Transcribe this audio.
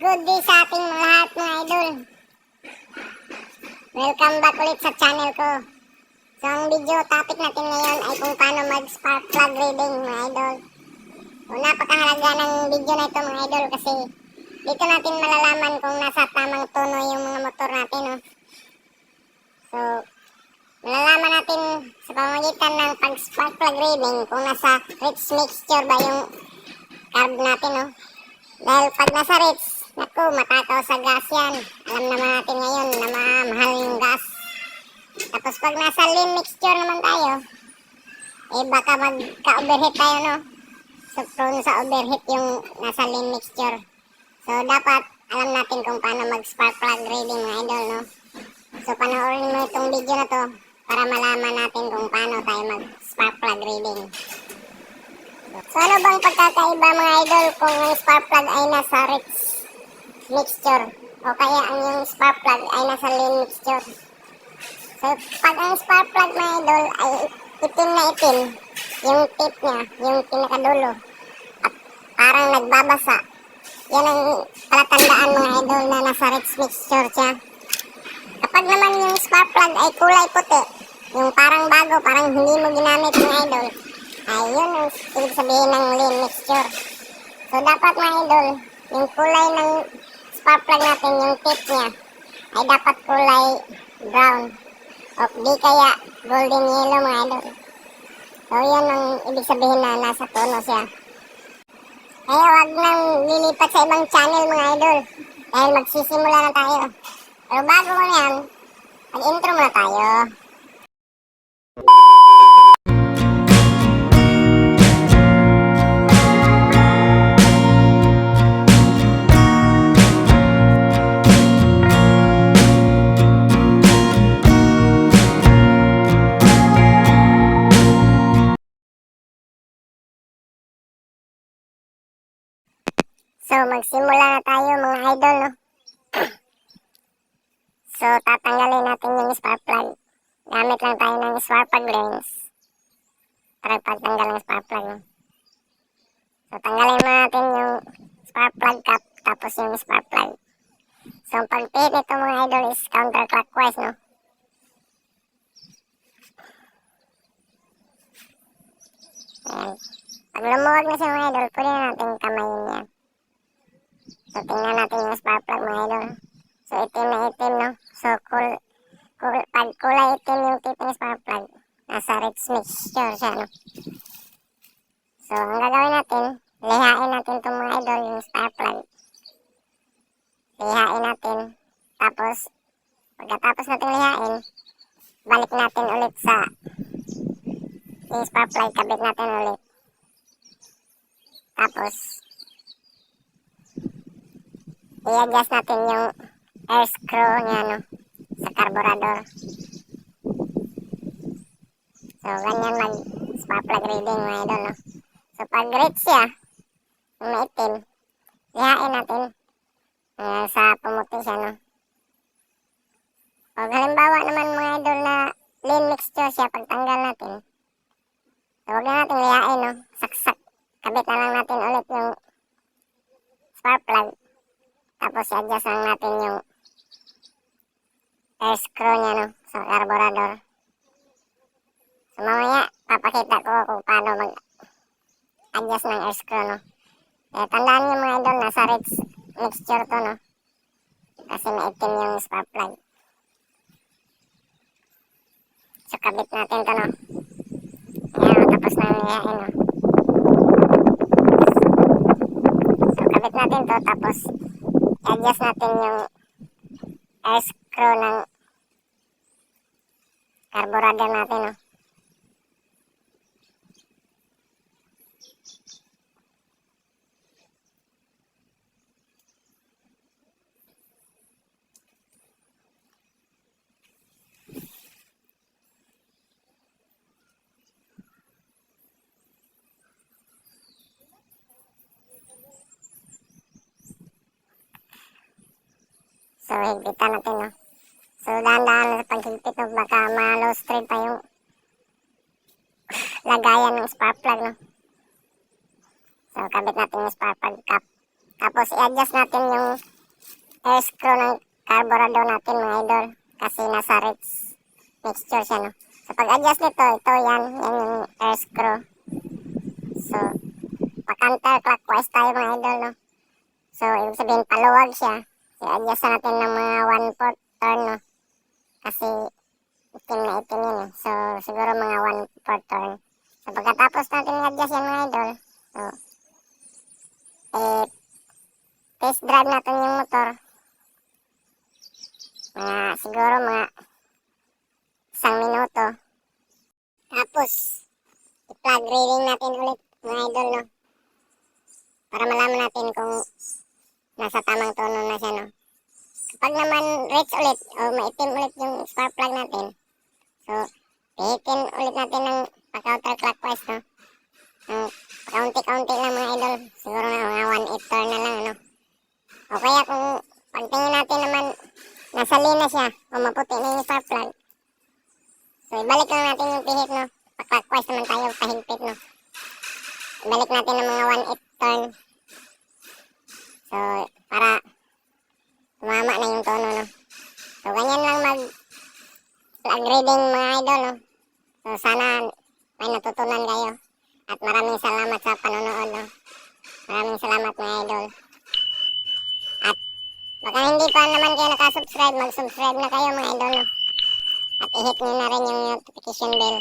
Good day sa ating lahat mga idol. Welcome back ulit sa channel ko. So ang video topic natin ngayon ay kung paano mag-spark plug reading mga idol. So napakahalaga ng video na ito mga idol kasi dito natin malalaman kung nasa tamang tono yung mga motor natin. No? So malalaman natin sa pamamagitan ng pag-spark plug reading kung nasa rich mixture ba yung carb natin. No? Dahil pag nasa rich, naku, matakaw sa gas yan. Alam naman natin ngayon na mahal yung gas. Tapos pag nasa lean mixture naman tayo, eh baka magka-overheat tayo, no? So prone sa overheat yung nasa lean mixture. So dapat alam natin kung paano mag-spark plug reading mga idol, no? So panoorin mo itong video na to para malaman natin kung paano tayo mag-spark plug reading. So ano bang pagkakaiba mga idol kung ang spark plug ay nasa rich mixture o kaya ang yung spark plug ay nasa lean mixture? So pag ang spark plug mga idol ay itim na itim, yung tip niya, yung pinakadulo at parang nagbabasa, yan ang palatandaan mga idol na nasa rich mixture siya. Kapag naman yung spark plug ay kulay puti, yung parang bago, parang hindi mo ginamit mga idol, ay yun ang ibig sabihin ng lean mixture. So dapat mga idol, yung kulay ng spark plug natin, yung tip niya ay dapat kulay brown o di kaya golden yellow mga idol. So yun ang ibig sabihin na nasa tono siya. Kaya wag nang lilipat sa ibang channel mga idol dahil magsisimula na tayo. Pero bago ko yan, mag-intro muna tayo. So, magsimula na tayo mga idol, no? So, tatanggalin natin yung spark plug. Gamit lang tayo ng spark plug lens para pagtanggal ng spark plug. No? So, tanggalin muna natin yung spark plug cap tapos yung spark plug. So, ang pagpihit nito mga idol is counterclockwise, no? Ayan. Pag lumuwag na siya mga idol, pwede na natin kamayin yan. So, tingnan natin yung spark plug mga idol. So, itim na itim, no? So, pag kulay itim yung tip ng spark plug, nasa rich mixture siya, no? So, ang gagawin natin, lihain natin itong mga idol, yung spark plug. Lihain natin. Tapos, pagkatapos natin lihain, balik natin ulit sa yung spark plug, kabit natin ulit. Tapos, i-adjust natin yung air screw niya, no, sa carburetor. So, ganyan mag-spark plug reading mga idol, no. So, pag rich siya, yung maitim, lihain natin sa pumuti siya, no. Pag halimbawa naman mga idol na lean mixture siya, pagtanggal natin, so, huwag na natin lihain, no, saksak. Kabit na lang natin ulit yung spark plug. Tapos, i-adjust lang natin yung air screw niya, no, sa carburetor. So, mamaya, papakita ko kung paano mag-adjust ng air screw, no. Eh, tandaan nyo mga idol, nasa rich mixture to, no. Kasi maitim yung spark plug. So, kabit natin to, no. Ayan, tapos na niyain, no. So, kabit natin to, tapos i-adjust natin yung air screw ng carburetor natin, no. So, higpitan natin, no. So, dahan-dahan sa paghigpit, no, baka ma-low thread pa yung lagayan ng spark plug, no. So, kabit natin yung spark plug cap. Tapos, i-adjust natin yung air screw ng carburetor natin mga idol. Kasi nasa Ritz mixture siya, no? So, pag-adjust nito, ito yan yung air screw. So, pa-counterclockwise tayo mga idol, no? So, ibig sabihin, paluwag siya. So, adjust natin ng mga 1/4 turn, no? Kasi, itim na itim yun, eh. So, siguro mga 1/4 turn. So, pagkatapos natin i-adjust yan mga idol, so, test drive natin yung motor. Siguro mga 1 minuto. Tapos, i-plug reading natin ulit mga idol, no? Para malaman natin kung nasa tamang tono na siya, no? Kapag naman reach ulit o maitim ulit yung spark plug natin, so, pihitin ulit natin ng pa-counterclockwise, no? Kaunti-kaunti lang mga idol. Siguro na mga 1/8 turn na lang, ano? O kaya kung pagtingin natin naman nasa lina siya o maputi na yung spark plug, so ibalik lang natin yung pihit, no? Pa-clockwise naman tayo, pahigpit, no? Ibalik natin ng mga 1/8 turn. So, para tumama na yung tono, no? So, ganyan lang mag-plug reading mga idol, no? So, sana may natutunan kayo. At maraming salamat sa panonood, no? Maraming salamat mga idol. At baka hindi pa naman kayo nakasubscribe, mag-subscribe na kayo mga idol, no? At i-hit nyo na rin yung notification bell